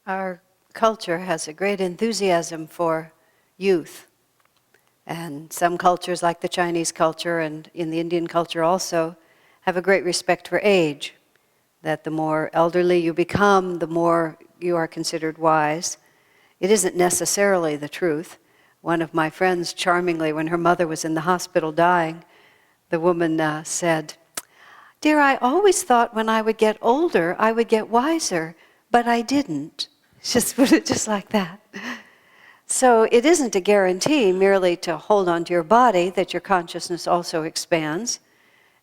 Our culture has a great enthusiasm for youth. And some cultures, like the Chinese culture and in the Indian culture also, have a great respect for age. That the more elderly you become, the more you are considered wise. It isn't necessarily the truth. One of my friends, charmingly, when her mother was in the hospital dying, the woman said, "Dear, I always thought when I would get older, I would get wiser, but I didn't." Just put it just like that. So it isn't a guarantee merely to hold on to your body that your consciousness also expands.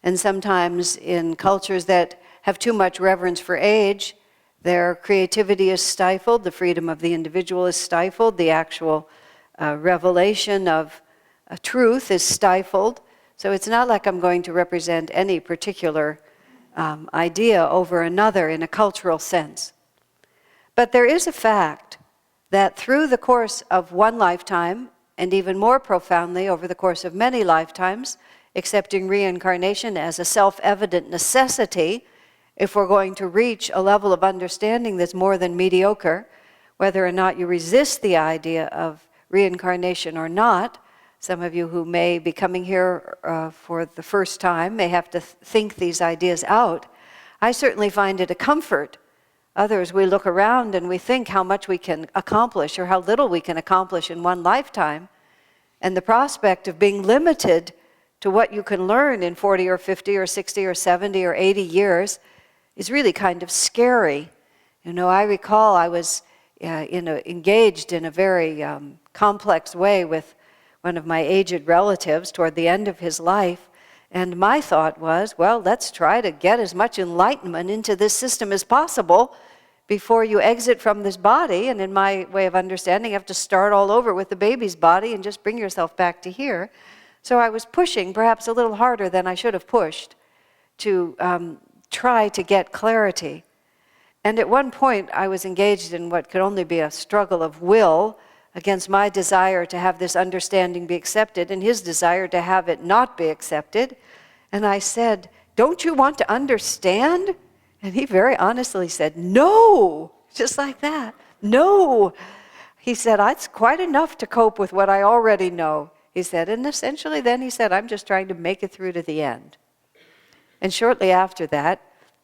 And sometimes in cultures that have too much reverence for age, their creativity is stifled, the freedom of the individual is stifled, the actual revelation of a truth is stifled. So it's not like I'm going to represent any particular idea over another in a cultural sense. But there is a fact that through the course of one lifetime, and even more profoundly over the course of many lifetimes, accepting reincarnation as a self-evident necessity, if we're going to reach a level of understanding that's more than mediocre, whether or not you resist the idea of reincarnation or not. Some of you who may be coming here for the first time may have to think these ideas out. I certainly find it a comfort. Others, we look around and we think how much we can accomplish or how little we can accomplish in one lifetime. And the prospect of being limited to what you can learn in 40 or 50 or 60 or 70 or 80 years is really kind of scary. You know, I recall I was engaged in a very complex way with one of my aged relatives toward the end of his life. And my thought was, well, let's try to get as much enlightenment into this system as possible before you exit from this body. And in my way of understanding, you have to start all over with the baby's body and just bring yourself back to here. So I was pushing perhaps a little harder than I should have pushed to try to get clarity. And at one point, I was engaged in what could only be a struggle of will against my desire to have this understanding be accepted and his desire to have it not be accepted. And I said, "Don't you want to understand?" And he very honestly said, "No," just like that. "No." He said, "It's quite enough to cope with what I already know." He said, and essentially then he said, "I'm just trying to make it through to the end." And shortly after that,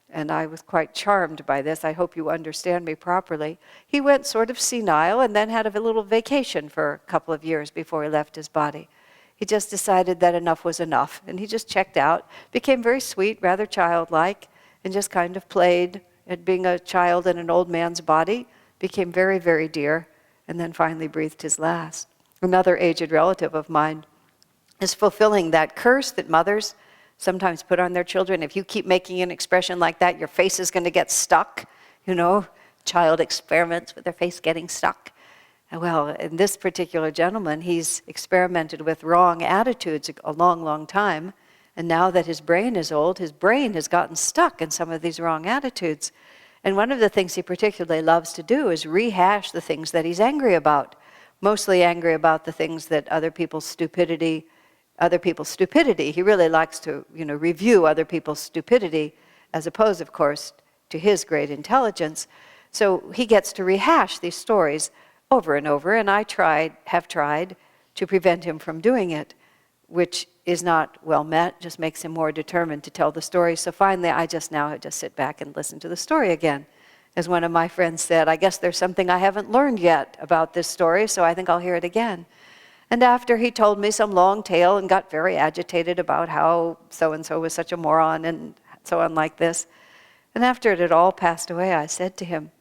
and I was quite charmed by this, I hope you understand me properly, he went sort of senile and then had a little vacation for a couple of years before he left his body. He just decided that enough was enough, and he just checked out, became very sweet, rather childlike, and just kind of played at being a child in an old man's body, became very, very dear, and then finally breathed his last. Another aged relative of mine is fulfilling that curse that mothers sometimes put on their children. If you keep making an expression like that, your face is going to get stuck. You know, child experiments with their face getting stuck. Well, in this particular gentleman, he's experimented with wrong attitudes a long, long time. And now that his brain is old, his brain has gotten stuck in some of these wrong attitudes. And one of the things he particularly loves to do is rehash the things that he's angry about. Mostly angry about the things that other people's stupidity. He really likes to, review other people's stupidity, as opposed, of course, to his great intelligence. So he gets to rehash these stories over and over, and I have tried to prevent him from doing it, which is not well met, just makes him more determined to tell the story. So finally, I just sit back and listen to the story again. As one of my friends said, "I guess there's something I haven't learned yet about this story, so I think I'll hear it again." And after he told me some long tale and got very agitated about how so-and-so was such a moron and so on like this, and after it had all passed away, I said to him,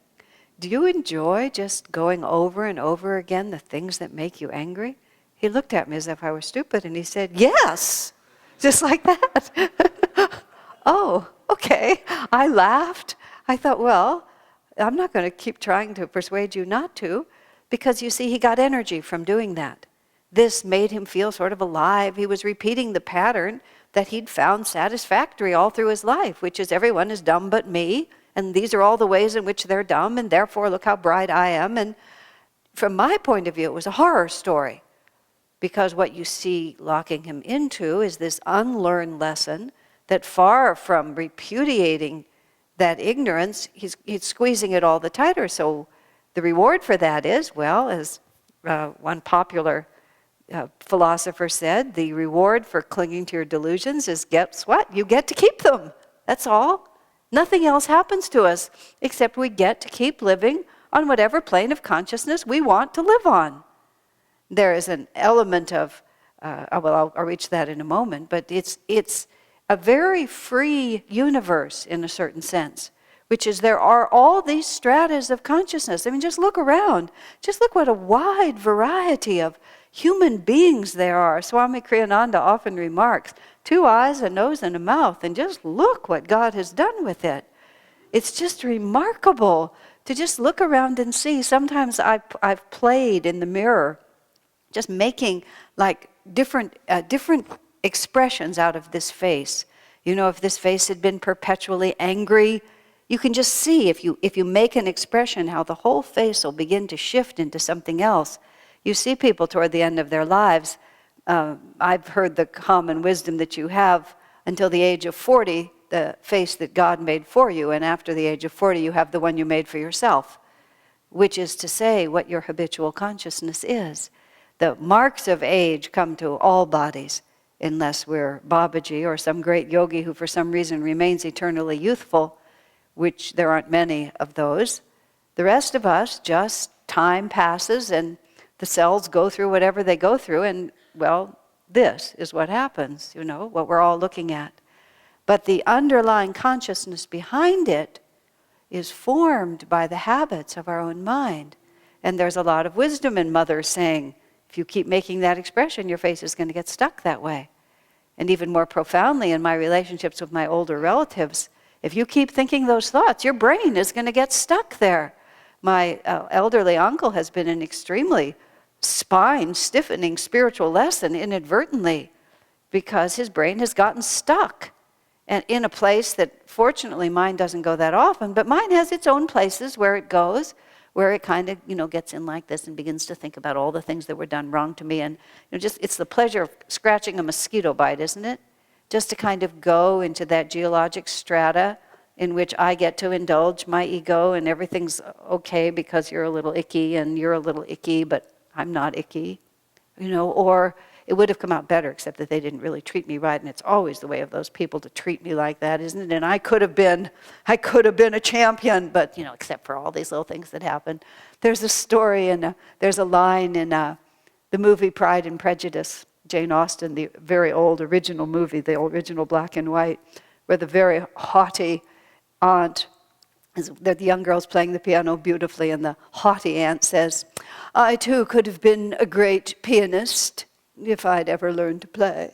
"Do you enjoy just going over and over again the things that make you angry?" He looked at me as if I were stupid, and he said, "Yes," just like that. Oh, okay. I laughed. I thought, well, I'm not going to keep trying to persuade you not to, because you see, he got energy from doing that. This made him feel sort of alive. He was repeating the pattern that he'd found satisfactory all through his life, which is everyone is dumb but me, and these are all the ways in which they're dumb, and therefore look how bright I am. And from my point of view, it was a horror story, because what you see locking him into is this unlearned lesson that far from repudiating that ignorance, he's squeezing it all the tighter. So the reward for that is, well, as one popular philosopher said, the reward for clinging to your delusions is, guess what? You get to keep them. That's all. Nothing else happens to us except we get to keep living on whatever plane of consciousness we want to live on. There is an element of, well, I'll reach that in a moment, but it's a very free universe in a certain sense, which is there are all these stratas of consciousness. I mean, just look around. Just look what a wide variety of human beings there are. Swami Kriyananda often remarks, 2 eyes, a nose, and a mouth, and just look what God has done with it. It's just remarkable to just look around and see. Sometimes I've played in the mirror, just making like different expressions out of this face. You know, if this face had been perpetually angry, you can just see if you make an expression how the whole face will begin to shift into something else. You see people toward the end of their lives. I've heard the common wisdom that you have until the age of 40, the face that God made for you, and after the age of 40 you have the one you made for yourself, which is to say what your habitual consciousness is. The marks of age come to all bodies, unless we're Babaji or some great yogi who for some reason remains eternally youthful, which there aren't many of those. The rest of us, just time passes and the cells go through whatever they go through, and well, this is what happens, you know, what we're all looking at. But the underlying consciousness behind it is formed by the habits of our own mind. And there's a lot of wisdom in mothers saying, if you keep making that expression, your face is going to get stuck that way. And even more profoundly in my relationships with my older relatives, if you keep thinking those thoughts, your brain is going to get stuck there. My elderly uncle has been an extremely spine-stiffening spiritual lesson inadvertently because his brain has gotten stuck and in a place that fortunately mine doesn't go that often, but mine has its own places where it goes, where it kind of, you know, gets in like this and begins to think about all the things that were done wrong to me. And you know, just it's the pleasure of scratching a mosquito bite, isn't it? Just to kind of go into that geologic strata in which I get to indulge my ego and everything's okay because you're a little icky and you're a little icky, but I'm not icky, you know, or it would have come out better except that they didn't really treat me right, and it's always the way of those people to treat me like that, isn't it? And I could have been a champion, but, you know, except for all these little things that happen. There's a story and there's a line in the movie Pride and Prejudice, Jane Austen, the very old original movie, the original black and white, where the very haughty aunt, the young girl's playing the piano beautifully, and the haughty aunt says, I too could have been a great pianist if I'd ever learned to play.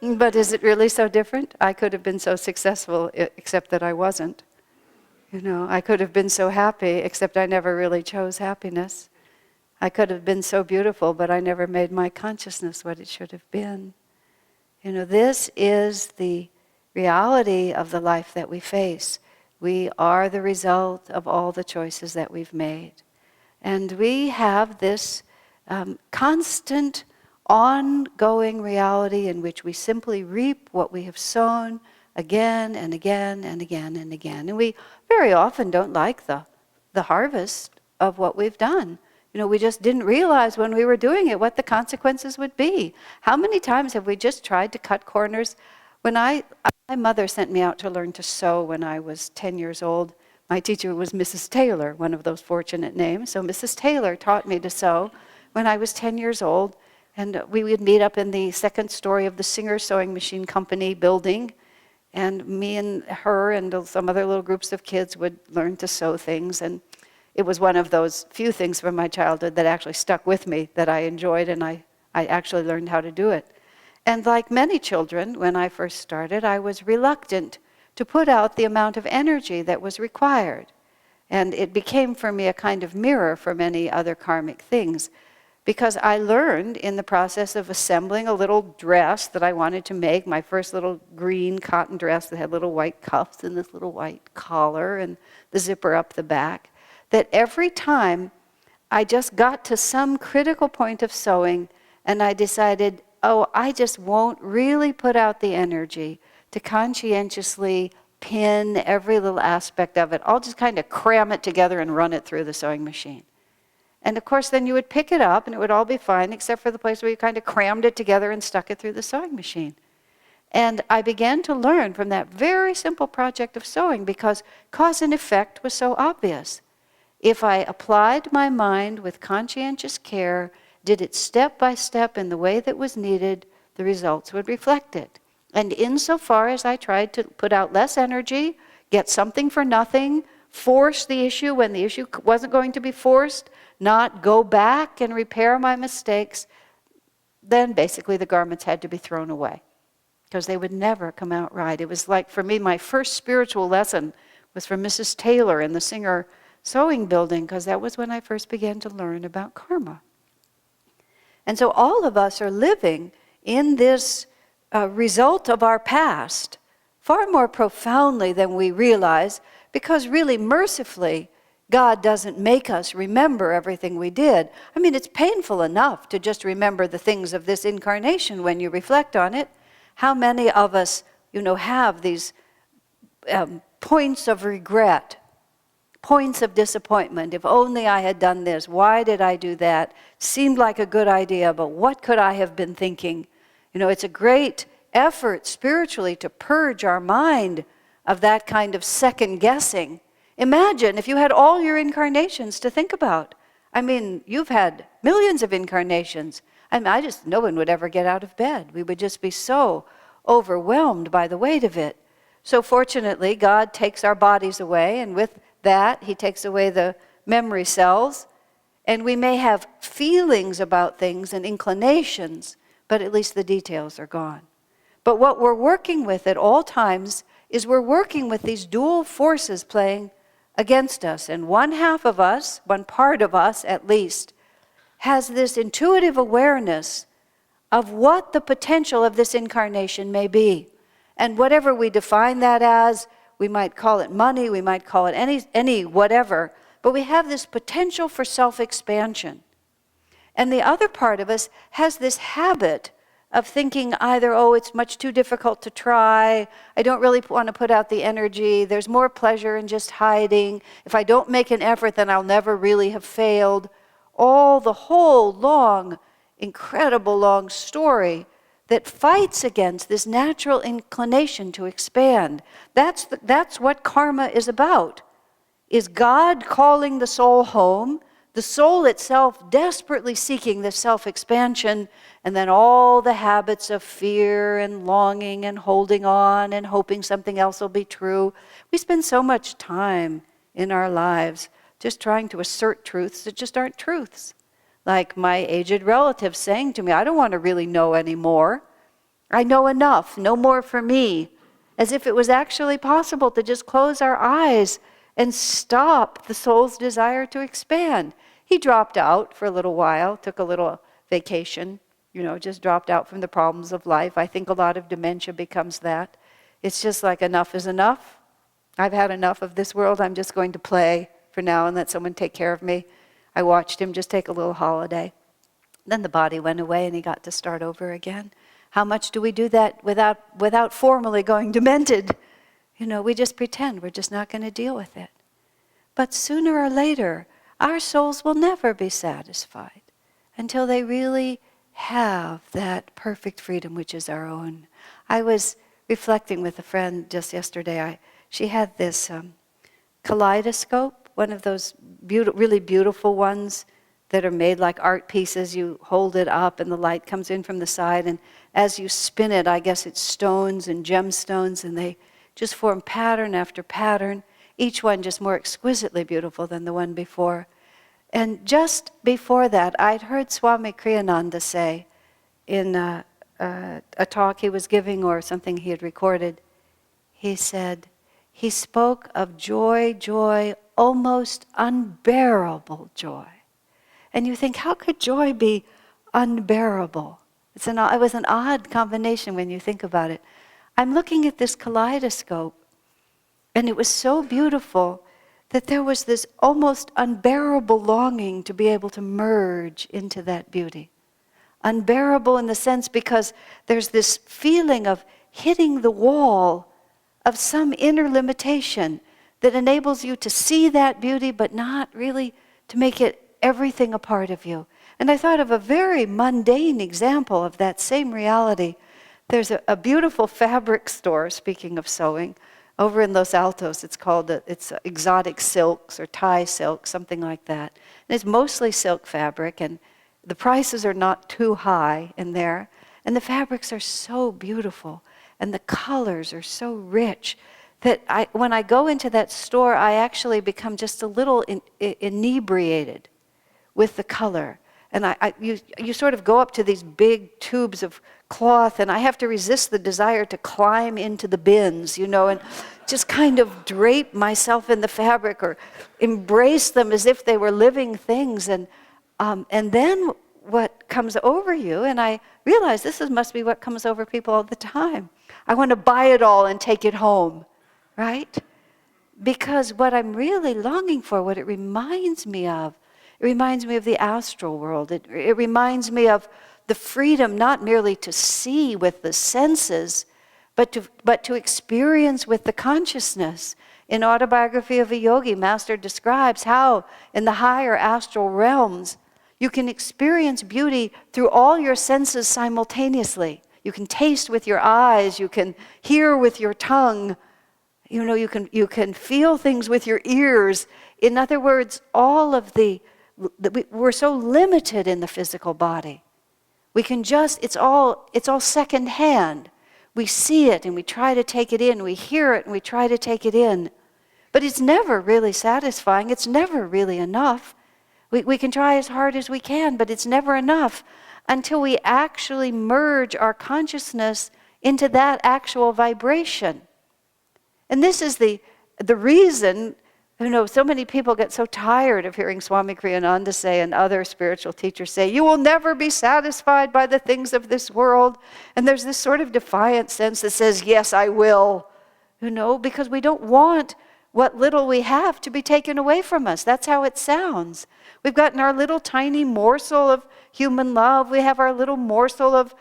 But is it really so different? I could have been so successful, except that I wasn't. You know, I could have been so happy, except I never really chose happiness. I could have been so beautiful, but I never made my consciousness what it should have been. You know, this is the reality of the life that we face. We are the result of all the choices that we've made. And we have this constant, ongoing reality in which we simply reap what we have sown again and again and again and again. And we very often don't like the harvest of what we've done. You know, we just didn't realize when we were doing it what the consequences would be. How many times have we just tried to cut corners? When my mother sent me out to learn to sew when I was 10 years old. My teacher was Mrs. Taylor, one of those fortunate names. So Mrs. Taylor taught me to sew when I was 10 years old. And we would meet up in the second story of the Singer Sewing Machine Company building. And me and her and some other little groups of kids would learn to sew things. And it was one of those few things from my childhood that actually stuck with me, that I enjoyed, and I actually learned how to do it. And like many children, when I first started, I was reluctant to put out the amount of energy that was required. And it became for me a kind of mirror for many other karmic things, because I learned in the process of assembling a little dress that I wanted to make, my first little green cotton dress that had little white cuffs and this little white collar and the zipper up the back, that every time I just got to some critical point of sewing and I decided, oh, I just won't really put out the energy to conscientiously pin, every little aspect of it. I'll just kind of cram it together and run it through the sewing machine. And of course, then you would pick it up and it would all be fine, except for the place where you kind of crammed it together and stuck it through the sewing machine. And I began to learn from that very simple project of sewing, because cause and effect was so obvious. If I applied my mind with conscientious care, did it step by step in the way that was needed, the results would reflect it. And insofar as I tried to put out less energy, get something for nothing, force the issue when the issue wasn't going to be forced, not go back and repair my mistakes, then basically the garments had to be thrown away, because they would never come out right. It was like, for me, my first spiritual lesson was from Mrs. Taylor in the Singer Sewing Building, because that was when I first began to learn about karma. And so all of us are living in this result of our past far more profoundly than we realize, because really, mercifully, God doesn't make us remember everything we did. I mean, it's painful enough to just remember the things of this incarnation when you reflect on it. How many of us, have these points of regret, points of disappointment? If only I had done this. Why did I do that? Seemed like a good idea, but what could I have been thinking? It's a great effort spiritually to purge our mind of that kind of second guessing. Imagine if you had all your incarnations to think about. I mean, you've had millions of incarnations. No one would ever get out of bed. We would just be so overwhelmed by the weight of it. So fortunately, God takes our bodies away, and with that, He takes away the memory cells, and we may have feelings about things and inclinations, but at least the details are gone. But what we're working with at all times is we're working with these dual forces playing against us. And one half of us, one part of us at least, has this intuitive awareness of what the potential of this incarnation may be. And whatever we define that as, we might call it money, we might call it any whatever, but we have this potential for self-expansion. And the other part of us has this habit of thinking either, it's much too difficult to try, I don't really want to put out the energy, there's more pleasure in just hiding, if I don't make an effort then I'll never really have failed. The whole long, incredible long story that fights against this natural inclination to expand. That's what karma is about. Is God calling the soul home, the soul itself desperately seeking this self-expansion, and then all the habits of fear and longing and holding on and hoping something else will be true. We spend so much time in our lives just trying to assert truths that just aren't truths. Like my aged relative saying to me, I don't want to really know anymore. I know enough, no more for me. As if it was actually possible to just close our eyes and stop the soul's desire to expand. He dropped out for a little while, took a little vacation, just dropped out from the problems of life. I think a lot of dementia becomes that. It's just like enough is enough. I've had enough of this world. I'm just going to play for now and let someone take care of me. I watched him just take a little holiday. Then the body went away and he got to start over again. How much do we do that without formally going demented? We just pretend we're just not going to deal with it. But sooner or later, our souls will never be satisfied until they really have that perfect freedom which is our own. I was reflecting with a friend just yesterday. She had this kaleidoscope, one of those really beautiful ones that are made like art pieces. You hold it up and the light comes in from the side, and as you spin it, I guess it's stones and gemstones, and they just form pattern after pattern, each one just more exquisitely beautiful than the one before. And just before that, I'd heard Swami Kriyananda say in a talk he was giving or something he had recorded, he said, he spoke of joy, almost unbearable joy. And you think, how could joy be unbearable? It was an odd combination when you think about it. I'm looking at this kaleidoscope, and it was so beautiful that there was this almost unbearable longing to be able to merge into that beauty. Unbearable in the sense because there's this feeling of hitting the wall of some inner limitation that enables you to see that beauty, but not really to make it everything a part of you. And I thought of a very mundane example of that same reality. There's a beautiful fabric store, speaking of sewing, over in Los Altos. It's exotic silks or Thai silk, something like that. And it's mostly silk fabric, and the prices are not too high in there. And the fabrics are so beautiful, and the colors are so rich that when I go into that store, I actually become just a little inebriated with the color. And you sort of go up to these big tubes of cloth, and I have to resist the desire to climb into the bins, and just kind of drape myself in the fabric or embrace them as if they were living things. And then what comes over you, and I realize must be what comes over people all the time. I want to buy it all and take it home, right? Because what I'm really longing for, what it reminds me of the astral world. It reminds me of the freedom not merely to see with the senses, but to experience with the consciousness. In Autobiography of a Yogi, Master describes how in the higher astral realms you can experience beauty through all your senses simultaneously. You can taste with your eyes, you can hear with your tongue, you can feel things with your ears. In other words, we're so limited in the physical body. We can it's all secondhand. We see it and we try to take it in. We hear it and we try to take it in. But it's never really satisfying. It's never really enough. We can try as hard as we can, but it's never enough until we actually merge our consciousness into that actual vibration. And this is the reason, so many people get so tired of hearing Swami Kriyananda say and other spiritual teachers say, you will never be satisfied by the things of this world. And there's this sort of defiant sense that says, yes, I will, because we don't want what little we have to be taken away from us. That's how it sounds. We've gotten our little tiny morsel of human love. We have our little morsel of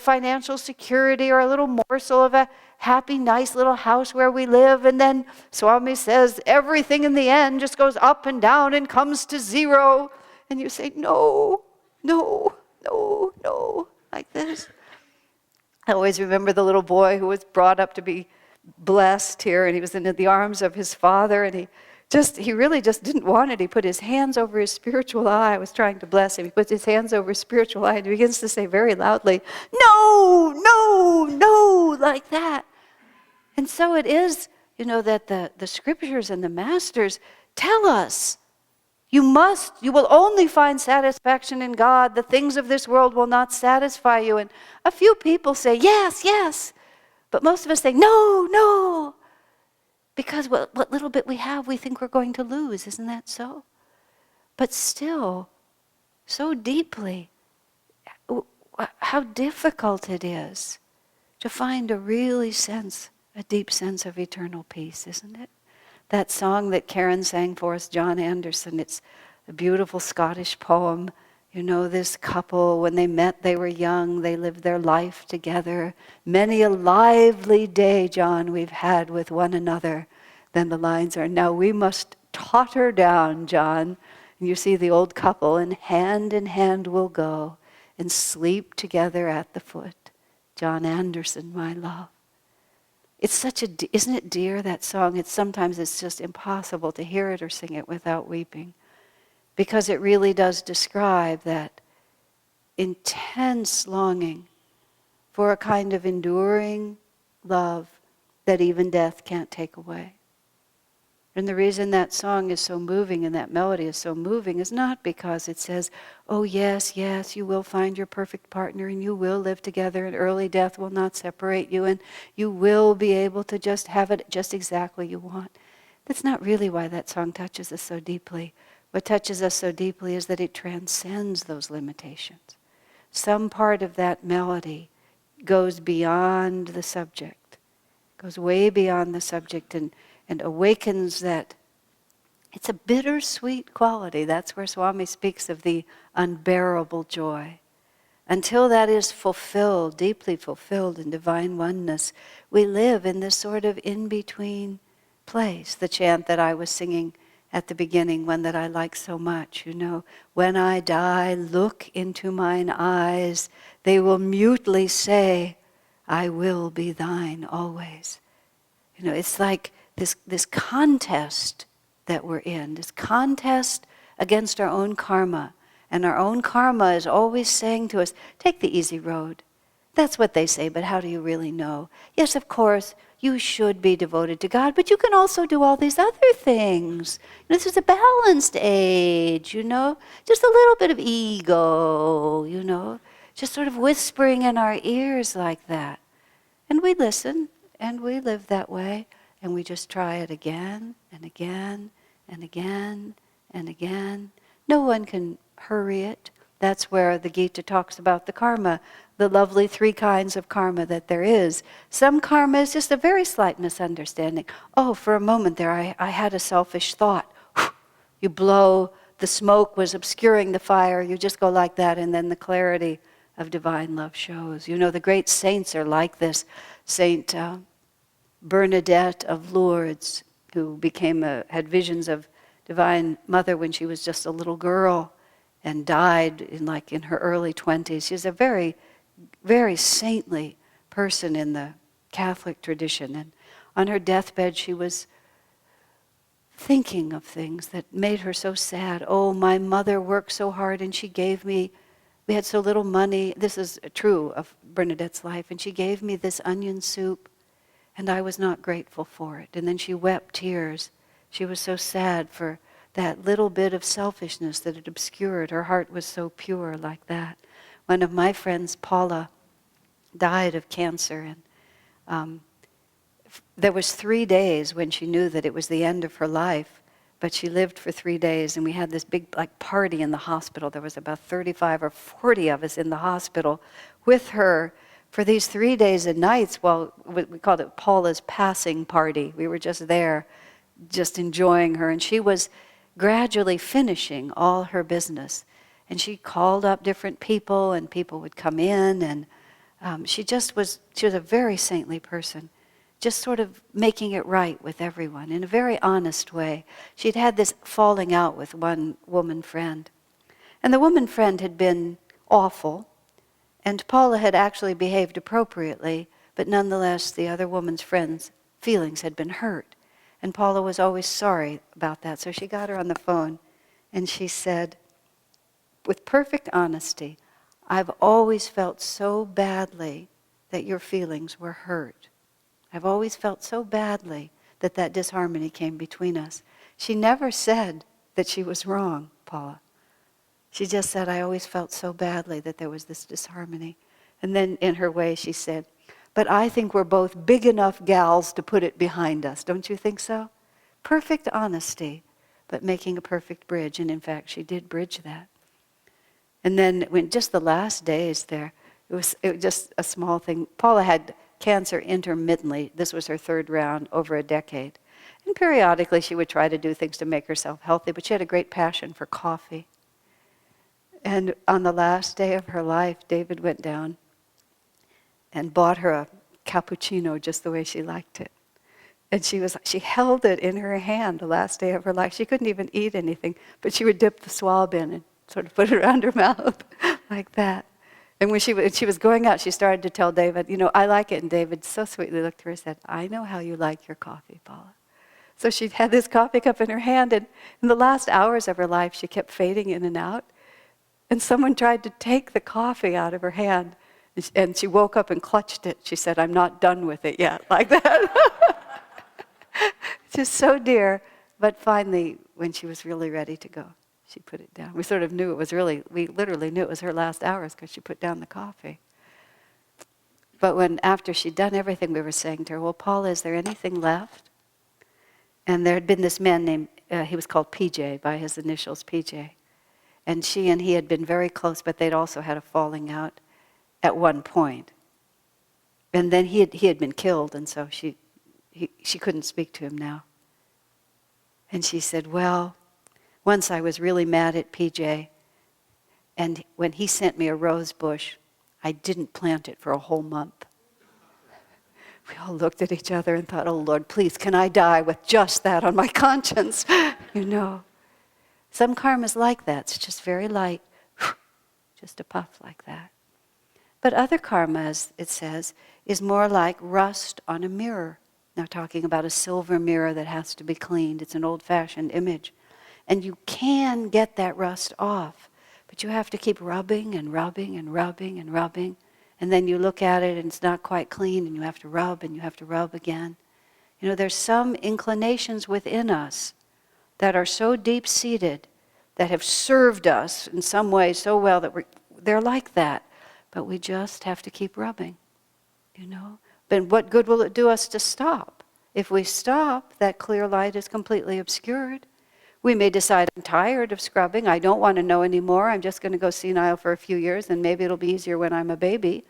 financial security, or a little morsel of a happy, nice little house where we live. And then Swami says everything in the end just goes up and down and comes to zero. And you say, no, no, no, no, like this. I always remember the little boy who was brought up to be blessed here, and he was in the arms of his father, and he really just didn't want it. He put his hands over his spiritual eye. I was trying to bless him. He puts his hands over his spiritual eye and he begins to say very loudly, no, no, no, like that. And so it is, that the scriptures and the masters tell us, you will only find satisfaction in God. The things of this world will not satisfy you. And a few people say, yes, yes. But most of us say, no, no. Because what little bit we have, we think we're going to lose. Isn't that so? But still, so deeply, how difficult it is to find a deep sense of eternal peace, isn't it? That song that Karen sang for us, John Anderson, it's a beautiful Scottish poem. This couple, when they met, they were young, they lived their life together. Many a lively day, John, we've had with one another. Then the lines are, now we must totter down, John. And you see the old couple, and hand we'll go and sleep together at the foot. John Anderson, my love. It's isn't it dear, that song? Sometimes it's just impossible to hear it or sing it without weeping. Because it really does describe that intense longing for a kind of enduring love that even death can't take away. And the reason that song is so moving and that melody is so moving is not because it says, oh yes, yes, you will find your perfect partner and you will live together and early death will not separate you and you will be able to just have it just exactly you want. That's not really why that song touches us so deeply. What touches us so deeply is that it transcends those limitations. Some part of that melody goes beyond the subject, goes way beyond the subject and awakens that it's a bittersweet quality. That's where Swami speaks of the unbearable joy. Until that is fulfilled, deeply fulfilled in divine oneness, we live in this sort of in-between place. The chant that I was singing at the beginning, one that I like so much, when I die, look into mine eyes, they will mutely say, I will be thine always. It's like this contest that we're in, this contest against our own karma. And our own karma is always saying to us, take the easy road. That's what they say, but how do you really know? Yes, of course, you should be devoted to God, but you can also do all these other things. This is a balanced age, just a little bit of ego, just sort of whispering in our ears like that. And we listen, and we live that way, and we just try it again, and again, and again, and again. No one can hurry it. That's where the Gita talks about the karma, the lovely 3 kinds of karma that there is. Some karma is just a very slight misunderstanding. Oh, for a moment there I had a selfish thought. You blow, the smoke was obscuring the fire, you just go like that, and then the clarity of divine love shows. The great saints are like this. Saint Bernadette of Lourdes, who had visions of Divine Mother when she was just a little girl and died in her early 20s. She's a very, very saintly person in the Catholic tradition. And on her deathbed, she was thinking of things that made her so sad. Oh, my mother worked so hard and she gave me, we had so little money. This is true of Bernadette's life. And she gave me this onion soup and I was not grateful for it. And then she wept tears. She was so sad for that little bit of selfishness that had obscured. Her heart was so pure like that. One of my friends, Paula, died of cancer. And there was 3 days when she knew that it was the end of her life. But she lived for 3 days. And we had this big party in the hospital. There was about 35 or 40 of us in the hospital with her for these 3 days and nights. Well, we called it Paula's passing party. We were just there, just enjoying her. And she was gradually finishing all her business. And she called up different people, and people would come in. And she was a very saintly person, just sort of making it right with everyone in a very honest way. She'd had this falling out with one woman friend. And the woman friend had been awful. And Paula had actually behaved appropriately, but nonetheless the other woman's friend's feelings had been hurt. And Paula was always sorry about that. So she got her on the phone and she said, with perfect honesty, I've always felt so badly that your feelings were hurt. I've always felt so badly that disharmony came between us. She never said that she was wrong, Paula. She just said, I always felt so badly that there was this disharmony. And then in her way she said, but I think we're both big enough gals to put it behind us. Don't you think so? Perfect honesty, but making a perfect bridge. And in fact, she did bridge that. And then when just the last days there, it was just a small thing. Paula had cancer intermittently. This was her 3rd round over a decade. And periodically she would try to do things to make herself healthy, but she had a great passion for coffee. And on the last day of her life, David went down and bought her a cappuccino just the way she liked it. And she held it in her hand the last day of her life. She couldn't even eat anything, but she would dip the swab in and sort of put it around her mouth like that. And when she was going out, she started to tell David, I like it. And David so sweetly looked at her and said, I know how you like your coffee, Paula. So she had this coffee cup in her hand, and in the last hours of her life, she kept fading in and out. And someone tried to take the coffee out of her hand, and she woke up and clutched it. She said, I'm not done with it yet, like that. Just so dear. But finally, when she was really ready to go, she put it down. We literally knew it was her last hours because she put down the coffee. But after she'd done everything, we were saying to her, well, Paula, is there anything left? And there had been this man named, he was called PJ, by his initials, PJ. And she and he had been very close, but they'd also had a falling out at one point. And then he had been killed, and so she couldn't speak to him now. And she said, well, once I was really mad at PJ, And when he sent me a rose bush, I didn't plant it for a whole month. We all looked at each other and thought, oh Lord, please, can I die with just that on my conscience? You know. Some karma's like that. It's just very light. Just a puff like that. But other karma, as it says, is more like rust on a mirror. Now talking about a silver mirror that has to be cleaned. It's an old-fashioned image. And you can get that rust off. But you have to keep rubbing and rubbing and rubbing and rubbing. And then you look at it and it's not quite clean and you have to rub and you have to rub again. You know, there's some inclinations within us that are so deep-seated that have served us in some way so well that they're like that. But we just have to keep rubbing, you know. But what good will it do us to stop? If we stop, that clear light is completely obscured. We may decide, I'm tired of scrubbing, I don't want to know anymore, I'm just going to go senile for a few years and maybe it'll be easier when I'm a baby.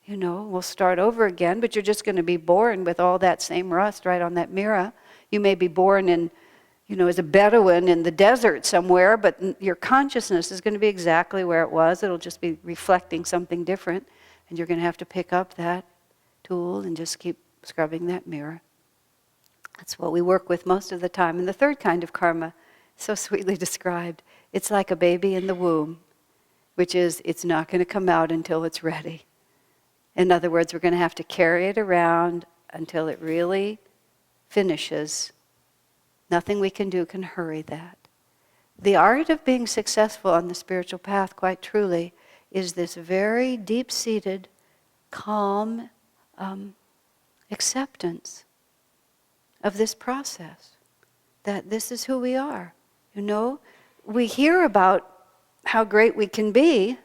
You know, we'll start over again, but you're just going to be born with all that same rust right on that mirror. You may be born in, you know, as a Bedouin in the desert somewhere, but your consciousness is going to be exactly where it was. It'll just be reflecting something different, and you're going to have to pick up that tool and just keep scrubbing that mirror. That's what we work with most of the time. And the third kind of karma, so sweetly described, it's like a baby in the womb, which is it's not going to come out until it's ready. In other words, we're going to have to carry it around until it really finishes. Nothing we can do can hurry that. The art of being successful on the spiritual path, quite truly, is this very deep-seated, calm acceptance of this process, that this is who we are. You know, we hear about how great we can be,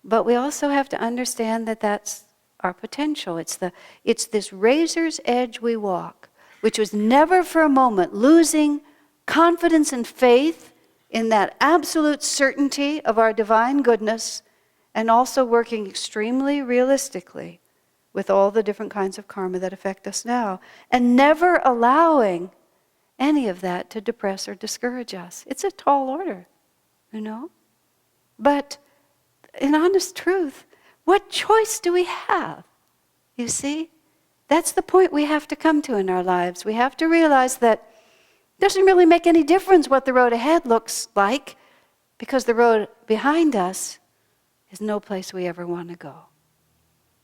but we also have to understand that that's our potential. It's this razor's edge we walk, which was never for a moment losing confidence and faith in that absolute certainty of our divine goodness, and also working extremely realistically with all the different kinds of karma that affect us now, and never allowing any of that to depress or discourage us. It's a tall order, you know? But in honest truth, what choice do we have? You see? That's the point we have to come to in our lives. We have to realize that it doesn't really make any difference what the road ahead looks like, because the road behind us is no place we ever want to go.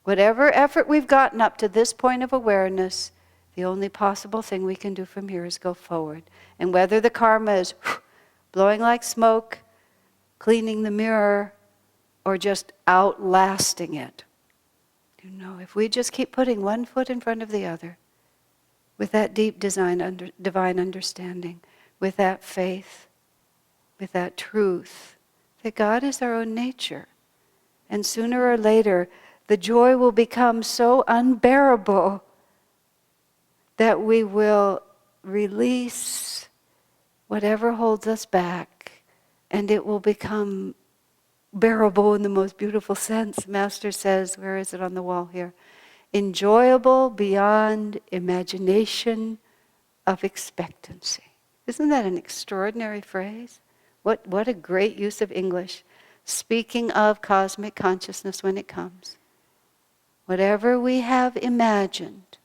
Whatever effort we've gotten up to this point of awareness, the only possible thing we can do from here is go forward. And whether the karma is blowing like smoke, cleaning the mirror, or just outlasting it. You know, if we just keep putting one foot in front of the other, with that deep divine understanding, with that faith, with that truth, that God is our own nature. And sooner or later, the joy will become so unbearable that we will release whatever holds us back, and it will become bearable in the most beautiful sense. Master says, where is it on the wall here? Enjoyable beyond imagination of expectancy. Isn't that an extraordinary phrase? What a great use of English. Speaking of cosmic consciousness when it comes. Whatever we have imagined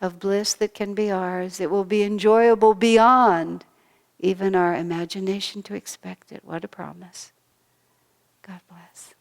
of bliss that can be ours, it will be enjoyable beyond even our imagination to expect it. What a promise. God bless.